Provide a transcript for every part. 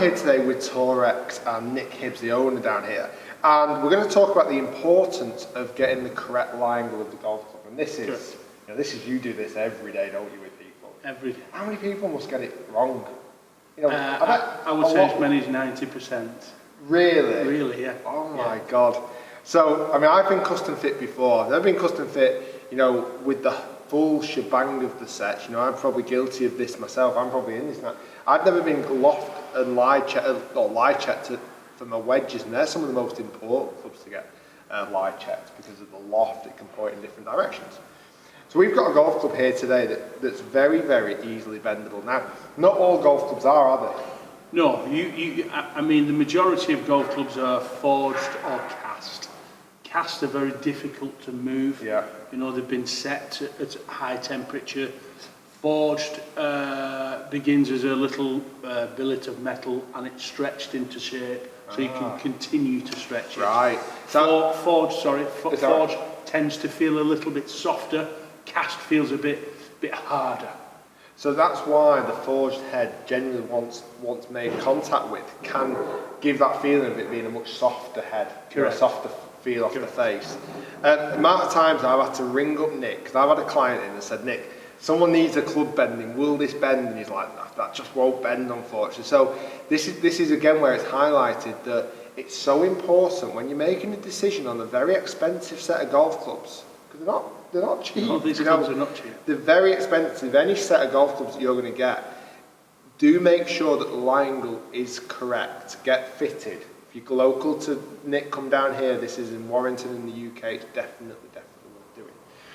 here today with Torex and Nick Hibbs, the owner down here, and we're going to talk about the importance of getting the correct lie angle of the golf club. And this is, you do this every day, don't you, with people? Every day. How many people must get it wrong? You know, I would say as many as 90%. Really? Really, yeah. Oh my God. So, I mean, I've been custom fit before. I've never been custom fit, you know, with the full shebang of the sets. You know, I'm probably guilty of this myself. I'm probably in this now. I've never been loft and lie checked for my wedges, and they're some of the most important clubs to get lie checked because of the loft. It can point in different directions. So we've got a golf club here today that's very, very easily bendable. Now, not all golf clubs are they? No, I mean, the majority of golf clubs are forged or cast. Cast are very difficult to move. Yeah. You know, they've been set at high temperature. Forged begins as a little billet of metal and it's stretched into shape, so you can continue to stretch it. Right. Forged tends to feel a little bit softer. Cast feels a bit harder. So that's why the forged head, generally once made contact with, can give that feeling of it being a much softer head, a softer feel off the face. The amount of times I've had to ring up Nick, because I've had a client in and said, Nick, someone needs a club bending, will this bend? And he's like, that just won't bend, unfortunately. So this is again where it's highlighted that it's so important when you're making a decision on a very expensive set of golf clubs, because they're not cheap. No, these clubs are not cheap. They're very expensive. Any set of golf clubs that you're going to get, do make sure that the lie angle is correct. Get fitted. If you're local to Nick, come down here. This is in Warrington in the UK. It's definitely worth doing.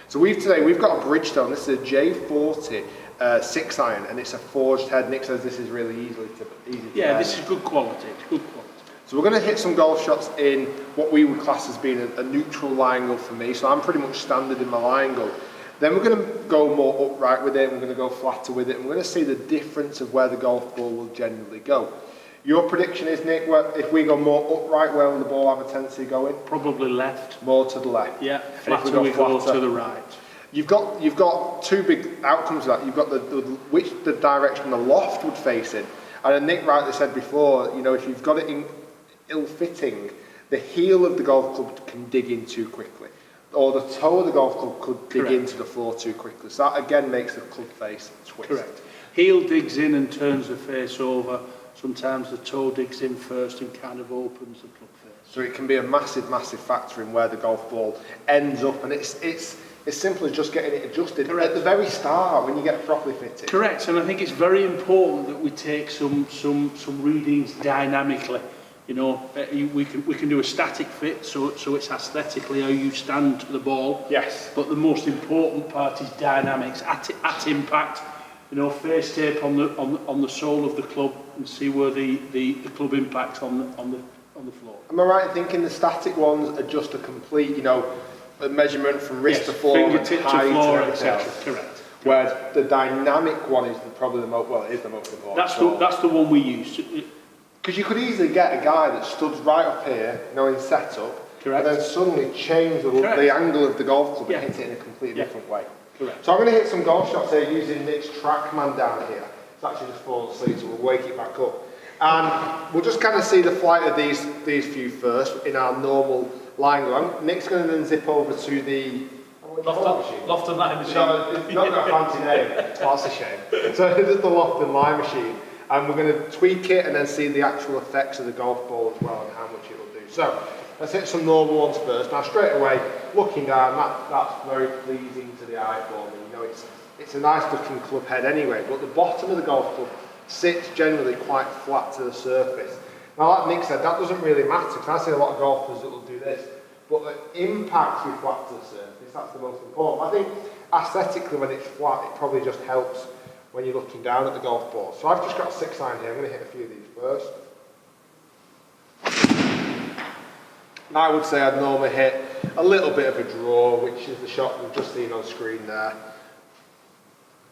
So we've got a Bridgestone. This is a J40 6 iron, and it's a forged head. Nick says this is really easy to Yeah, this is good quality. It's good quality. So we're going to hit some golf shots in what we would class as being a neutral lie angle for me. So I'm pretty much standard in my lie angle. Then we're going to go more upright with it. We're going to go flatter with it. And we're going to see the difference of where the golf ball will generally go. Your prediction is, Nick, if we go more upright, where will the ball have a tendency going? Probably left. More to the left. Yeah, flatter we go to the right. You've got two big outcomes of that. You've got the direction the loft would face in. And Nick rightly said before, you know, if you've got it in ill-fitting, the heel of the golf club can dig in too quickly, or the toe of the golf club could dig into the floor too quickly. So that again makes the club face twist. Correct. Heel digs in and turns the face over. Sometimes the toe digs in first and kind of opens the club face. So it can be a massive, massive factor in where the golf ball ends up, and it's as simple as just getting it adjusted at the very start when you get properly fitted. Correct, and I think it's very important that we take some readings dynamically. You know, we can do a static fit, so it's aesthetically how you stand to the ball. Yes. But the most important part is dynamics at impact. You know, face tape on the sole of the club and see where the club impacts on the floor. Am I right in thinking the static ones are just a complete, you know, a measurement from wrist to floor, fingertip to floor, etc. Correct. Whereas the dynamic one is probably the most important. That's the one we use. Because you could easily get a guy that studs right up here, you know, in setup, correct, and then suddenly change the angle of the golf club and hit it in a completely different way. Correct. So I'm going to hit some golf shots here using Nick's TrackMan down here. It's actually just fallen asleep, so we'll wake it back up. And we'll just kind of see the flight of these few first in our normal line angle. Nick's going to then zip over to the Loft and line machine. No, it's not got a fancy name. That's a shame. So this is the loft and line machine. And we're going to tweak it and then see the actual effects of the golf ball as well and how much it will do. So let's hit some normal ones first. Now straight away, looking down, that's very pleasing to the eye for me. You know, it's a nice looking club head anyway, but the bottom of the golf club sits generally quite flat to the surface. Now like Nick said, that doesn't really matter, because I see a lot of golfers that will do this, but the impact with flat to the surface, that's the most important. I think aesthetically when it's flat, it probably just helps when you're looking down at the golf ball. So I've just got a 6 iron here. I'm going to hit a few of these first. I would say I'd normally hit a little bit of a draw, which is the shot we've just seen on screen there.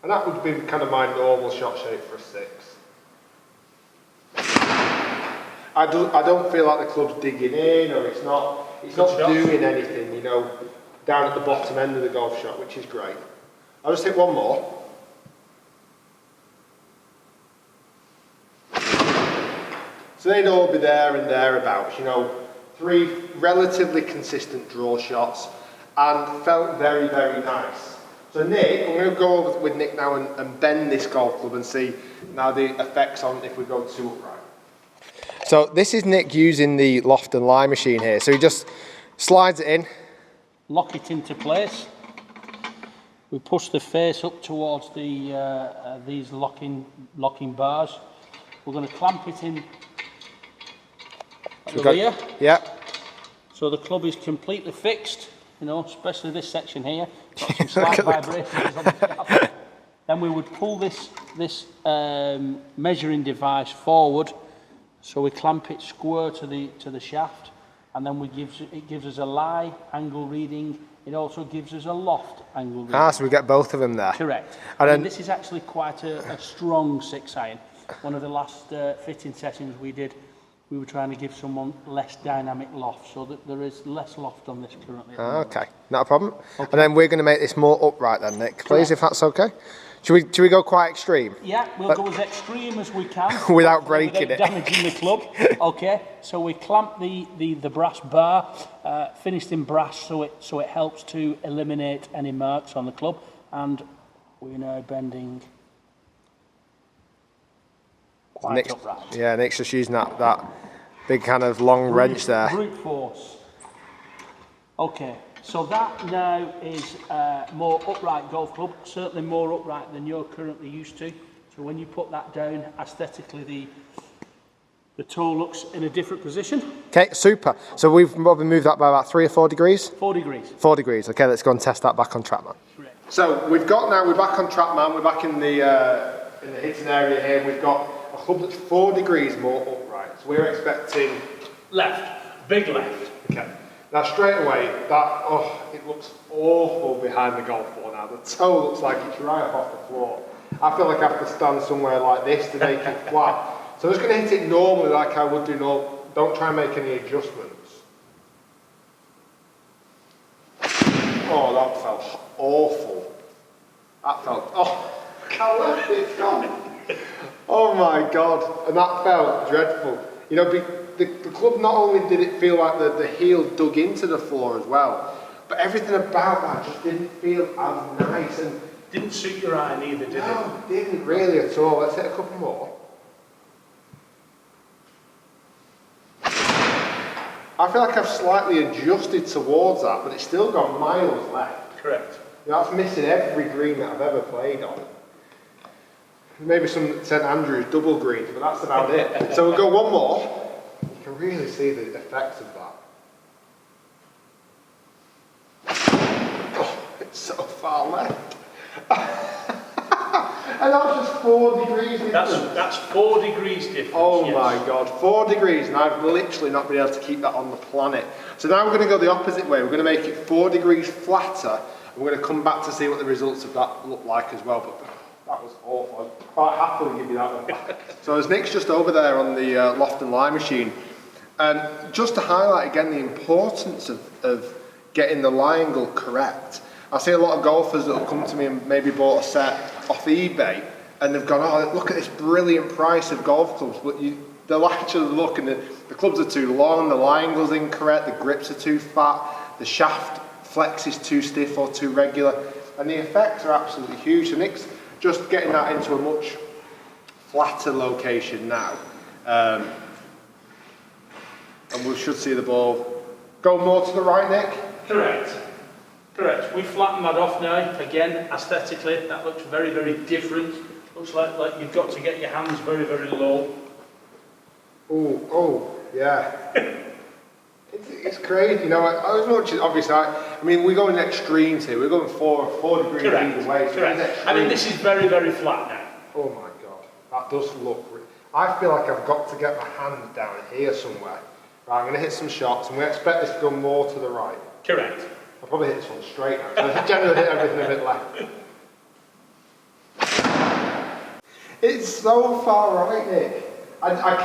And that would be kind of my normal shot shape for a 6. I don't feel like the club's digging in, or it's not doing anything, you know, down at the bottom end of the golf shot, which is great. I'll just hit one more. So they'd all be there and thereabouts, you know, 3 relatively consistent draw shots and felt very, very nice. So Nick, I'm going to go over with Nick now and bend this golf club and see now the effects on if we go 2 upright. So this is Nick using the loft and lie machine here. So he just slides it in. Lock it into place. We push the face up towards the these locking bars. We're going to clamp it in at the rear. Yep. So the club is completely fixed, you know, especially this section here. Got some slight vibrations on the shaft. Then we would pull this measuring device forward, so we clamp it square to the shaft, and then it gives us a lie angle reading. It also gives us a loft angle reading. So we get both of them there. Correct. And then this is actually quite a strong 6-iron. One of the last fitting sessions we did, we were trying to give someone less dynamic loft, so that there is less loft on this currently. Okay, not a problem. Okay. And then we're going to make this more upright then, Nick, please, if that's okay. Should we go quite extreme? Yeah, we'll go as extreme as we can. Without breaking it. Damaging the club. Okay, so we clamp the brass bar, finished in brass, so it helps to eliminate any marks on the club. And we're now bending quite upright. Yeah, Nick's just using that big kind of long wrench there. Brute force. Okay. So that now is a more upright golf club, certainly more upright than you're currently used to. So when you put that down, aesthetically the toe looks in a different position. Okay, super. So we've probably moved that by about 3 or 4 degrees? 4 degrees. 4 degrees. Okay, let's go and test that back on TrackMan. Correct. So we're back on TrackMan. We're back in the hitting area here. We've got a club that's 4 degrees more upright. So we're expecting left, big left. Okay. Now straight away, it looks awful behind the golf ball now. The toe looks like it's right off the floor. I feel like I have to stand somewhere like this to make it flat. So I'm just going to hit it normally like I would do normal. Don't try and make any adjustments. Oh, that felt awful. That felt, it's gone. Oh my God, and that felt dreadful. You know, the club, not only did it feel like the heel dug into the floor as well, but everything about that just didn't feel as nice. And didn't suit your eye neither, did it? No, it didn't really at all. Let's hit a couple more. I feel like I've slightly adjusted towards that, but it's still got miles left. Correct. You know, that's missing every green that I've ever played on. Maybe some St Andrews double greens, but that's about it. So we'll go one more. You can really see the effects of that. Oh, it's so far left. And that's just 4 degrees difference. That's 4 degrees difference. Oh yes. My God, 4 degrees, and I've literally not been able to keep that on the planet. So now we're going to go the opposite way. We're going to make it 4 degrees flatter, and we're going to come back to see what the results of that look like as well. But that was awful. I'd quite happily give you that one back. So as Nick's just over there on the loft and lie machine, just to highlight again the importance of getting the lie angle correct. I see a lot of golfers that have come to me and maybe bought a set off eBay, and they've gone, oh, look at this brilliant price of golf clubs, but they'll actually look and the clubs are too long, the lie angle's incorrect, the grips are too fat, the shaft flex is too stiff or too regular, and the effects are absolutely huge. So Nick's just getting that into a much flatter location now, and we should see the ball go more to the right, Nick? Correct. Correct. We flattened that off now. Again, aesthetically, that looks very, very different. Looks like you've got to get your hands very, very low. Oh, yeah. It's crazy, you know. As much as obviously, I mean, we're going extremes here. We're going 4 degrees Correct. either way. So correct. I mean, this is very, very flat now. Oh my God, that does look. I feel like I've got to get my hand down here somewhere. Right, I'm going to hit some shots, and we expect this to go more to the right. Correct. I'll probably hit this one straight now. So I generally hit everything a bit left. It's so far right, Nick. I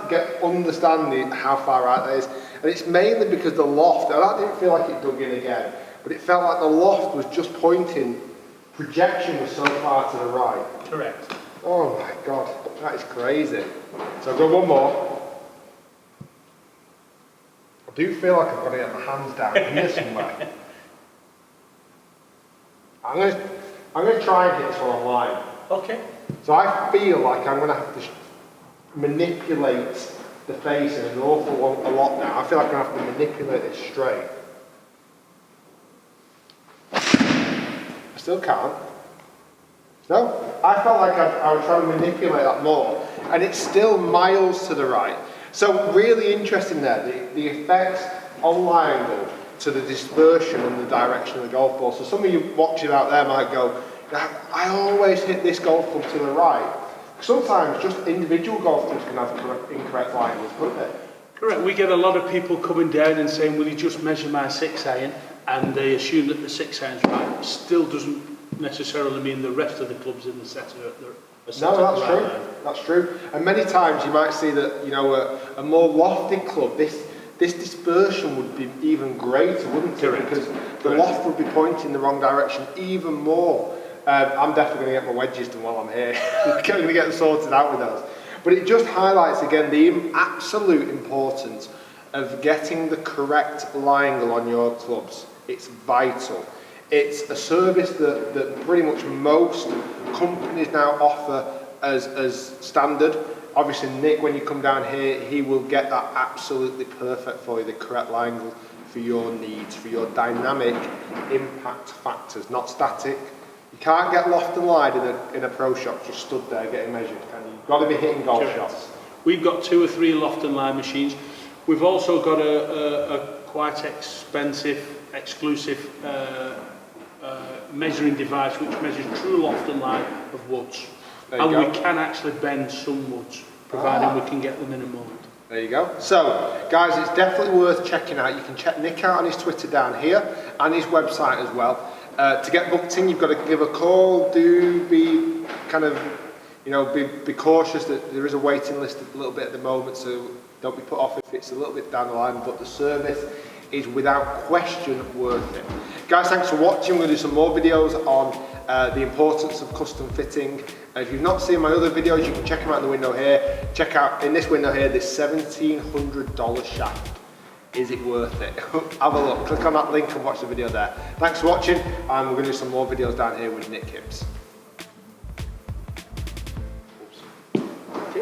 can't understand how far right that is. And it's mainly because the loft, and that didn't feel like it dug in again, but it felt like the loft was just pointing, projection was so far to the right. Correct. Oh my God, that is crazy. So I'll go one more. do feel like I've got to get my hands down here somewhere. I'm going to try and get this one online. Okay. So I feel like I'm going to have to manipulate the face in an awful lot now. I feel like I'm going to have to manipulate it straight. I still can't. No, I felt like I was trying to manipulate that more, and it's still miles to the right. So really interesting there, the effects on lie angle to the dispersion and the direction of the golf ball. So some of you watching out there might go, I always hit this golf club to the right. Sometimes just individual golf clubs can have incorrect lie angles, couldn't they? Correct. We get a lot of people coming down and saying, will you just measure my 6-iron? And they assume that the 6-iron's right. Still doesn't necessarily mean the rest of the clubs in the set are set No, that's right true. line. That's true. And many times you might see that, you know, a more lofted club, this dispersion would be even greater, wouldn't it? Correct. Because the loft would be pointing the wrong direction even more. I'm definitely going to get my wedges done while I'm here. I'm going to get them sorted out with those. But it just highlights again the absolute importance of getting the correct lie angle on your clubs. It's vital. It's a service that pretty much most companies now offer as standard. Obviously Nick, when you come down here, he will get that absolutely perfect for you, the correct lie angle for your needs, for your dynamic impact factors, not static. You can't get loft and lie in a pro shop just stood there getting measured, can you? You've got to be hitting golf Correct. shots. We've got 2 or 3 loft and lie machines. We've also got a quite expensive, exclusive measuring device which measures true loft and lie of woods. And we can actually bend some woods, providing we can get them in a mould. There you go. So, guys, it's definitely worth checking out. You can check Nick out on his Twitter down here and his website as well. To get booked in, you've got to give a call. Do be kind of, you know, be cautious that there is a waiting list a little bit at the moment, so don't be put off if it's a little bit down the line, but the service is without question worth it. Guys, thanks for watching. We're going to do some more videos on the importance of custom fitting. If you've not seen my other videos, you can check them out in the window here. Check out in this window here, this $1,700 shaft. Is it worth it? Have a look. Click on that link and watch the video there. Thanks for watching, and we're going to do some more videos down here with Nick Hibbs.